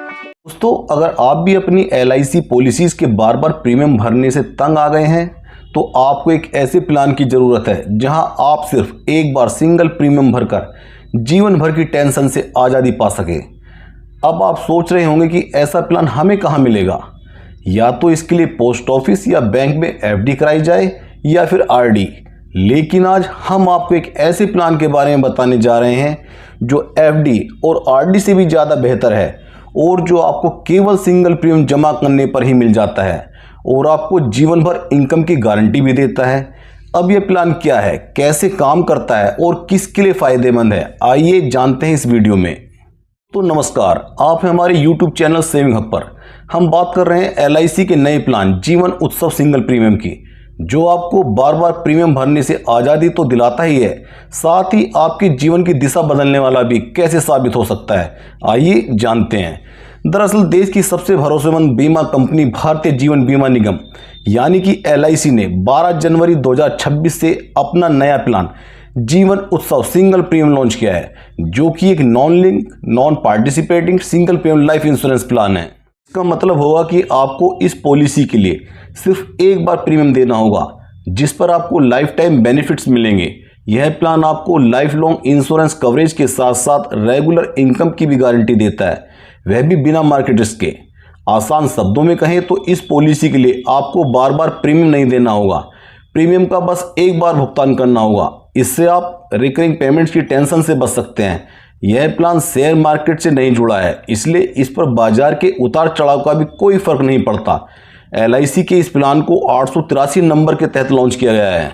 दोस्तों, अगर आप भी अपनी LIC पॉलिसीज के बार बार प्रीमियम भरने से तंग आ गए हैं तो आपको एक ऐसे प्लान की ज़रूरत है जहां आप सिर्फ एक बार सिंगल प्रीमियम भरकर जीवन भर की टेंशन से आज़ादी पा सके। अब आप सोच रहे होंगे कि ऐसा प्लान हमें कहां मिलेगा। या तो इसके लिए पोस्ट ऑफिस या बैंक में FD कराई जाए या फिर RD। लेकिन आज हम आपको एक ऐसे प्लान के बारे में बताने जा रहे हैं जो FD और RD से भी ज़्यादा बेहतर है और जो आपको केवल सिंगल प्रीमियम जमा करने पर ही मिल जाता है और आपको जीवन भर इनकम की गारंटी भी देता है। अब यह प्लान क्या है, कैसे काम करता है और किसके लिए फ़ायदेमंद है, आइए जानते हैं इस वीडियो में। तो नमस्कार, आप हैं हमारे YouTube चैनल सेविंग हब पर। हम बात कर रहे हैं LIC के नए प्लान जीवन उत्सव सिंगल प्रीमियम की, जो आपको बार बार प्रीमियम भरने से आज़ादी तो दिलाता ही है, साथ ही आपके जीवन की दिशा बदलने वाला भी कैसे साबित हो सकता है, आइए जानते हैं। दरअसल देश की सबसे भरोसेमंद बीमा कंपनी भारतीय जीवन बीमा निगम यानी कि LIC ने 12 जनवरी 2026 से अपना नया प्लान जीवन उत्सव सिंगल प्रीमियम लॉन्च किया है, जो कि एक non link non participating single premium life insurance plan है। इसका मतलब होगा कि आपको इस पॉलिसी के लिए सिर्फ एक बार प्रीमियम देना होगा, जिस पर आपको लाइफ टाइम बेनिफिट्स मिलेंगे। यह प्लान आपको लाइफ लॉन्ग इंश्योरेंस कवरेज के साथ साथ रेगुलर इनकम की भी गारंटी देता है, वह भी बिना मार्केट रिस्क के। आसान शब्दों में कहें तो इस पॉलिसी के लिए आपको बार बार प्रीमियम नहीं देना होगा, प्रीमियम का बस एक बार भुगतान करना होगा। इससे आप रिकरिंग पेमेंट्स की टेंशन से बच सकते हैं। यह प्लान शेयर मार्केट से नहीं जुड़ा है, इसलिए इस पर बाजार के उतार चढ़ाव का भी कोई फर्क नहीं पड़ता। LIC के इस प्लान को 883 नंबर के तहत लॉन्च किया गया है।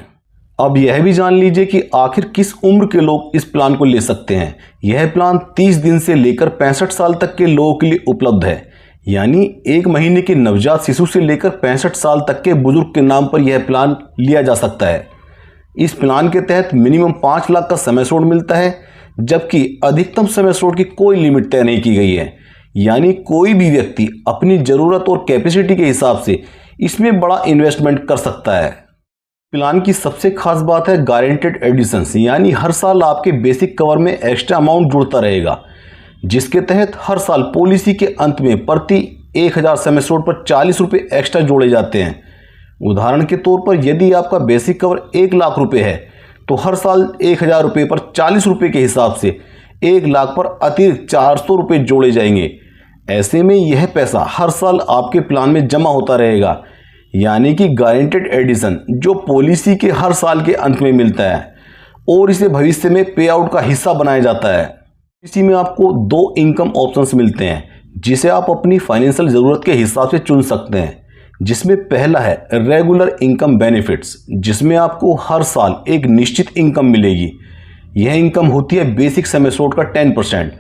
अब यह भी जान लीजिए कि आखिर किस उम्र के लोग इस प्लान को ले सकते हैं। यह प्लान 30 दिन से लेकर 65 साल तक के लोगों के लिए उपलब्ध है, यानी 1 महीने के नवजात शिशु से लेकर 65 साल तक के बुजुर्ग के नाम पर यह प्लान लिया जा सकता है। इस प्लान के तहत मिनिमम 5 लाख का समय छोड़ मिलता है, जबकि अधिकतम समय छोड़ की कोई लिमिट तय नहीं की गई है, यानी कोई भी व्यक्ति अपनी ज़रूरत और कैपेसिटी के हिसाब से इसमें बड़ा इन्वेस्टमेंट कर सकता है। प्लान की सबसे खास बात है गारंटेड एडिशंस, यानी हर साल आपके बेसिक कवर में एक्स्ट्रा अमाउंट जुड़ता रहेगा, जिसके तहत हर साल पॉलिसी के अंत में प्रति 1000 समय छोड़ पर 40 रुपये एक्स्ट्रा जोड़े जाते हैं। उदाहरण के तौर पर यदि आपका बेसिक कवर 1 लाख रुपये है तो हर साल 1000 रुपये पर 40 रुपये के हिसाब से 1 लाख पर अतिरिक्त 400 रुपये जोड़े जाएंगे। ऐसे में यह पैसा हर साल आपके प्लान में जमा होता रहेगा, यानी कि गारंटेड एडिशन जो पॉलिसी के हर साल के अंत में मिलता है और इसे भविष्य में पे आउट का हिस्सा बनाया जाता है। इसी में आपको 2 इनकम ऑप्शंस मिलते हैं, जिसे आप अपनी फाइनेंशियल ज़रूरत के हिसाब से चुन सकते हैं। जिसमें पहला है रेगुलर इनकम बेनिफिट्स, जिसमें आपको हर साल एक निश्चित इनकम मिलेगी। यह इनकम होती है बेसिक समय छोड़ का 10%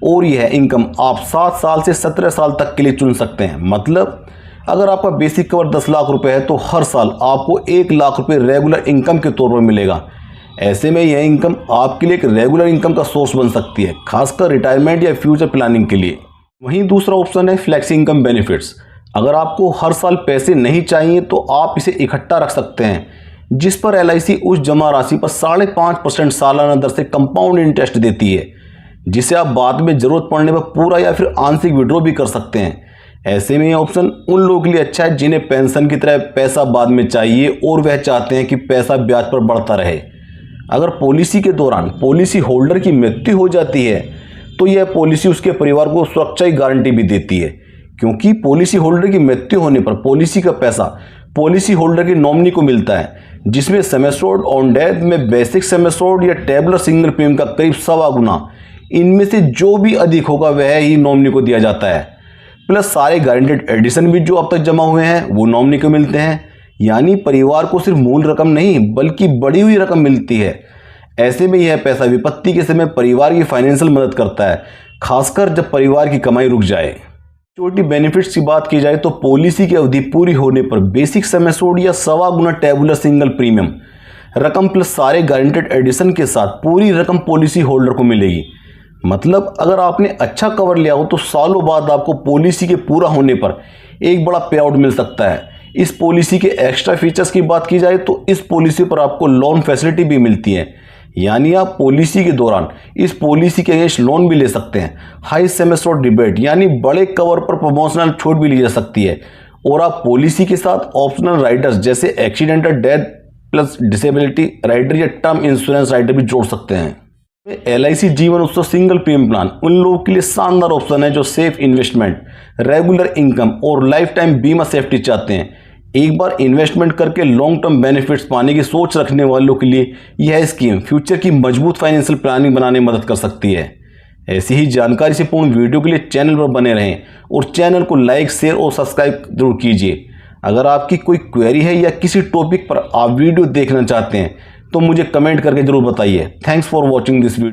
और यह इनकम आप 7 साल से 17 साल तक के लिए चुन सकते हैं। मतलब अगर आपका बेसिक कवर 10 लाख रुपए है तो हर साल आपको 1 लाख रुपए रेगुलर इनकम के तौर पर मिलेगा। ऐसे में यह इनकम आपके लिए एक रेगुलर इनकम का सोर्स बन सकती है, खासकर रिटायरमेंट या फ्यूचर प्लानिंग के लिए। वहीं दूसरा ऑप्शन है फ्लेक्सी इनकम बेनिफिट्स। अगर आपको हर साल पैसे नहीं चाहिए तो आप इसे इकट्ठा रख सकते हैं, जिस पर LIC उस जमा राशि पर 5.5% सालाना दर से कंपाउंड इंटरेस्ट देती है, जिसे आप बाद में ज़रूरत पड़ने पर पूरा या फिर आंशिक विड्रॉ भी कर सकते हैं। ऐसे में यह ऑप्शन उन लोगों के लिए अच्छा है जिन्हें पेंशन की तरह पैसा बाद में चाहिए और वह चाहते हैं कि पैसा ब्याज पर बढ़ता रहे। अगर पॉलिसी के दौरान पॉलिसी होल्डर की मृत्यु हो जाती है तो यह पॉलिसी उसके परिवार को सुरक्षा की गारंटी भी देती है, क्योंकि पॉलिसी होल्डर की मृत्यु होने पर पॉलिसी का पैसा पॉलिसी होल्डर के नॉमिनी को मिलता है, जिसमें सम एश्योर्ड ऑन डेथ में बेसिक सम एश्योर्ड या टेबुलर सिंगल प्रीमियम का करीब 1.25 गुना, इनमें से जो भी अधिक होगा वह ही नॉमिनी को दिया जाता है। प्लस सारे गारंटेड एडिशन भी जो अब तक जमा हुए हैं वो नॉमिनी को मिलते हैं, यानी परिवार को सिर्फ मूल रकम नहीं बल्कि बढ़ी हुई रकम मिलती है। ऐसे में यह पैसा विपत्ति के समय परिवार की फाइनेंशियल मदद करता है, खासकर जब परिवार की कमाई रुक जाए। छोटी बेनिफिट्स की बात की जाए तो पॉलिसी की अवधि पूरी होने पर बेसिक सम एश्योर्ड या 1.25 गुना टेबुलर सिंगल प्रीमियम रकम प्लस सारे गारंटेड एडिशन के साथ पूरी रकम पॉलिसी होल्डर को मिलेगी। मतलब अगर आपने अच्छा कवर लिया हो तो सालों बाद आपको पॉलिसी के पूरा होने पर एक बड़ा पे आउट मिल सकता है। इस पॉलिसी के एक्स्ट्रा फीचर्स की बात की जाए तो इस पॉलिसी पर आपको लोन फैसिलिटी भी मिलती है, यानी आप पॉलिसी के दौरान इस पॉलिसी के अगेंस्ट लोन भी ले सकते हैं। हाई सेमेस्टर रिबेट यानी बड़े कवर पर प्रमोशनल छूट भी ली जा सकती है। और आप पॉलिसी के साथ ऑप्शनल राइडर्स जैसे accidental death plus disability rider या टर्म इंश्योरेंस राइडर भी जोड़ सकते हैं। LIC जीवन उत्सव सिंगल प्रीमियम प्लान उन लोगों के लिए शानदार ऑप्शन है जो सेफ इन्वेस्टमेंट, रेगुलर इनकम और लाइफ टाइम बीमा सेफ्टी चाहते हैं। एक बार इन्वेस्टमेंट करके लॉन्ग टर्म बेनिफिट्स पाने की सोच रखने वालों के लिए यह स्कीम फ्यूचर की मजबूत फाइनेंशियल प्लानिंग बनाने में मदद कर सकती है। ऐसी ही जानकारी से पूर्ण वीडियो के लिए चैनल पर बने रहें और चैनल को लाइक, शेयर और सब्सक्राइब जरूर कीजिए। अगर आपकी कोई क्वेरी है या किसी टॉपिक पर आप वीडियो देखना चाहते हैं तो मुझे कमेंट करके जरूर बताइए। Thanks for watching this video.